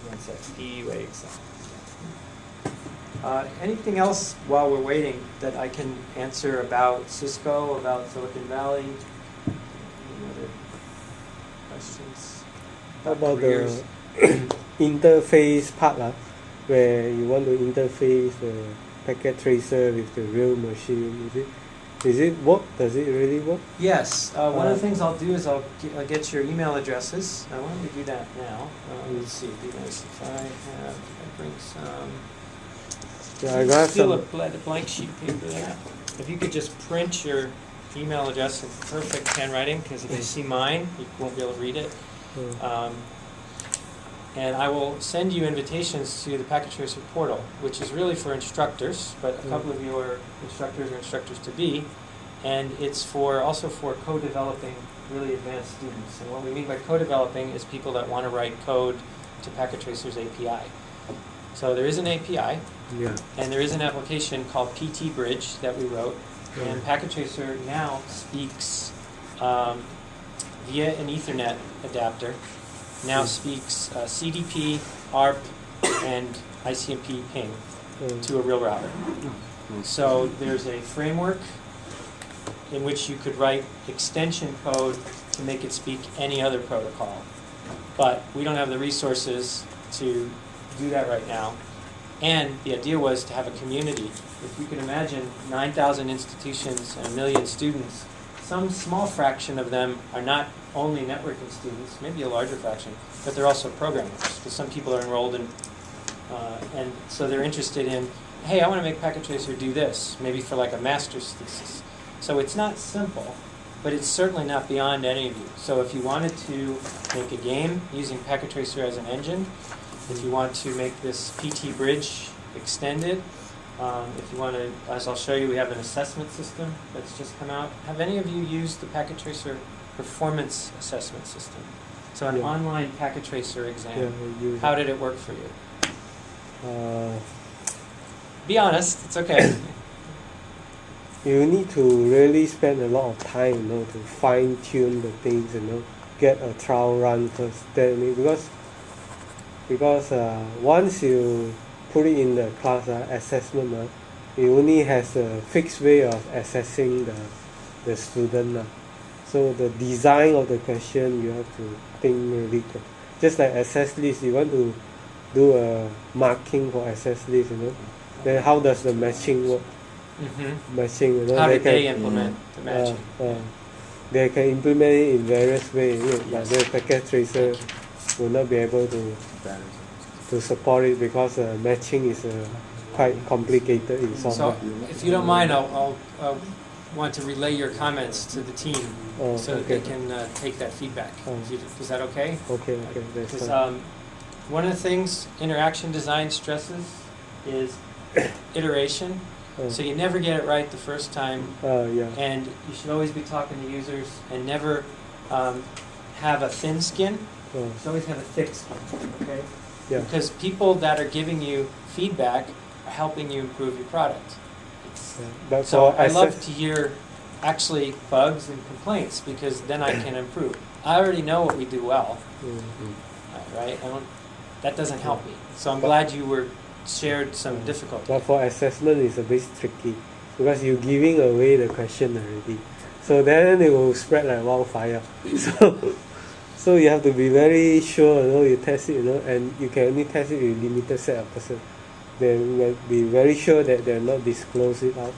One sec. P-U-A exam. Anything else while we're waiting that I can answer about Cisco, about Silicon Valley? Any other questions? How about careers? the interface part, where you want to interface the packet tracer with the real machine? Is it work? Does it really work? Yes. One of the things I'll do is I'll get your email addresses. Why don't we do that now? Let's see. It'd be nice if I bring some. Yeah, I got Still some. a blank sheet of paper there. If you could just print your email address in perfect handwriting, because if you see mine, you won't be able to read it. And I will send you invitations to the Packet Tracer portal, which is really for instructors, but a couple of you are instructors or instructors to be, and it's also for co-developing really advanced students. And what we mean by co-developing is people that want to write code to Packet Tracer's API. So there is an API, and there is an application called PT Bridge that we wrote, and Packet Tracer now speaks via an Ethernet adapter. Now speaks CDP, ARP, and ICMP ping to a real router. So there's a framework in which you could write extension code to make it speak any other protocol. But we don't have the resources to do that right now. And the idea was to have a community. If you can imagine 9,000 institutions and 1 million students, some small fraction of them are not only networking students, maybe a larger fraction, but they're also programmers, because some people are enrolled in, and so they're interested in, hey, I want to make Packet Tracer do this, maybe for like a master's thesis. So it's not simple, but it's certainly not beyond any of you. So if you wanted to make a game using Packet Tracer as an engine, if you want to make this PT Bridge extended, if you want to, as I'll show you, we have an assessment system that's just come out. Have any of you used the Packet Tracer performance assessment system? So an online Packet Tracer exam. How did it work for you? Be honest, it's okay. You need to really spend a lot of time, to fine-tune the things, get a trial run first. Then because once you put it in the class assessment, it only has a fixed way of assessing the student. So the design of the question, you have to think really good. Just like access list, you want to do a marking for access list, then how does the matching work? Matching, how did they implement the matching? They can implement it in various ways, but the Packet Tracer will not be able to support it because matching is quite complicated in software. So, if you don't mind, I'll want to relay your comments to the team so that they can take that feedback. Is that okay? Okay. Because one of the things interaction design stresses is iteration. So you never get it right the first time, and you should always be talking to users and never have a thin skin. You should always have a thick skin, okay? Because people that are giving you feedback are helping you improve your product. So I love to hear actually bugs and complaints, because then I can improve. I already know what we do well, right? That doesn't help me. So I'm glad you shared some difficulty. But for assessment, it's a bit tricky because you're giving away the question already. So then it will spread like wildfire. So you have to be very sure, you test it, and you can only test it with a limited set of persons. Then will be very sure that they'll not disclose it out.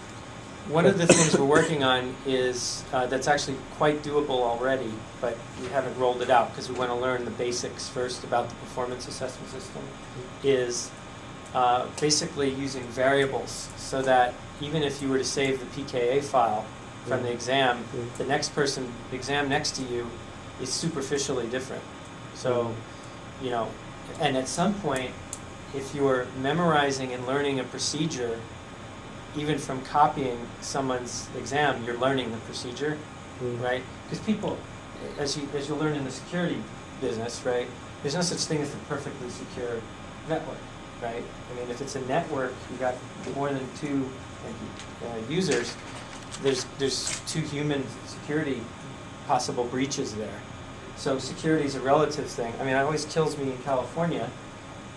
One of the things we're working on is that's actually quite doable already, but we haven't rolled it out because we want to learn the basics first about the performance assessment system, is basically using variables so that even if you were to save the PKA file from the exam, the next person, the exam next to you, is superficially different. So, and at some point, if you're memorizing and learning a procedure, even from copying someone's exam, you're learning the procedure, right? Because people, as you learn in the security business, right, there's no such thing as a perfectly secure network, right? I mean, if it's a network, you've got more than two users, there's two human security possible breaches there. So security is a relative thing. I mean, it always kills me in California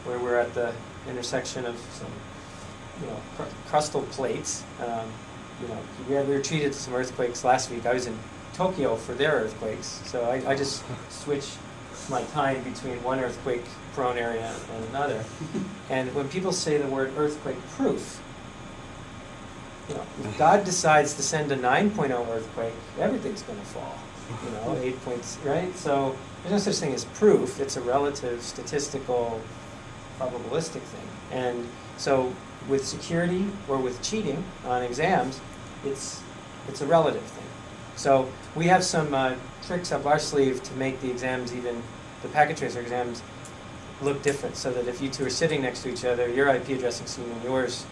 where we're at the intersection of some, crustal plates. We were treated to some earthquakes last week. I was in Tokyo for their earthquakes, so I just switch my time between one earthquake-prone area and another. And when people say the word earthquake-proof, if God decides to send a 9.0 earthquake, everything's going to fall. 8 points, right? So there's no such thing as proof. It's a relative, statistical, probabilistic thing. And so with security or with cheating on exams, it's a relative thing. So we have some tricks up our sleeve to make the exams, even the packet tracer exams, look different, so that if you two are sitting next to each other, your IP addressing scheme and yours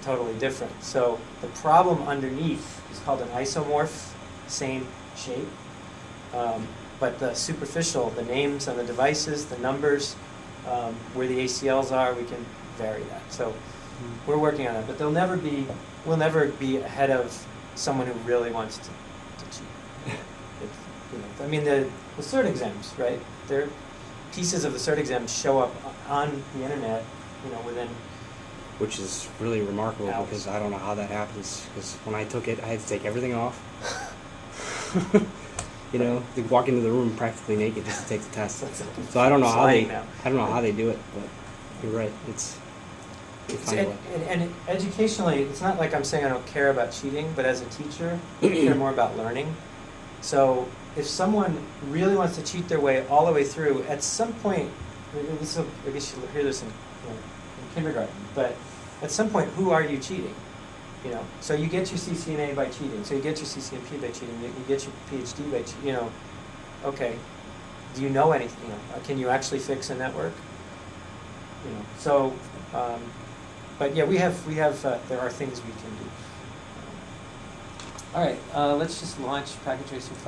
totally different. So the problem underneath is called an isomorph, same shape. But the superficial, the names on the devices, the numbers, where the ACLs are, we can vary that. So we're working on that. But we'll never be ahead of someone who really wants to cheat. I mean, the cert exams, right? Pieces of the cert exams show up on the internet, within. Which is really remarkable hours. Because I don't know how that happens. Because when I took it, I had to take everything off. To walk into the room practically naked just to take the test. So I don't know how they do it, but you're right. And educationally, it's not like I'm saying I don't care about cheating, but as a teacher, I care more about learning. So if someone really wants to cheat their way all the way through, at some point, I guess you'll hear this in kindergarten, but at some point, who are you cheating? So you get your CCNA by cheating. So you get your CCNP by cheating. You get your PhD by cheating. Okay. Do you know anything? Can you actually fix a network? So, but yeah, we have. There are things we can do. All right. Let's just launch Packet Tracer 5.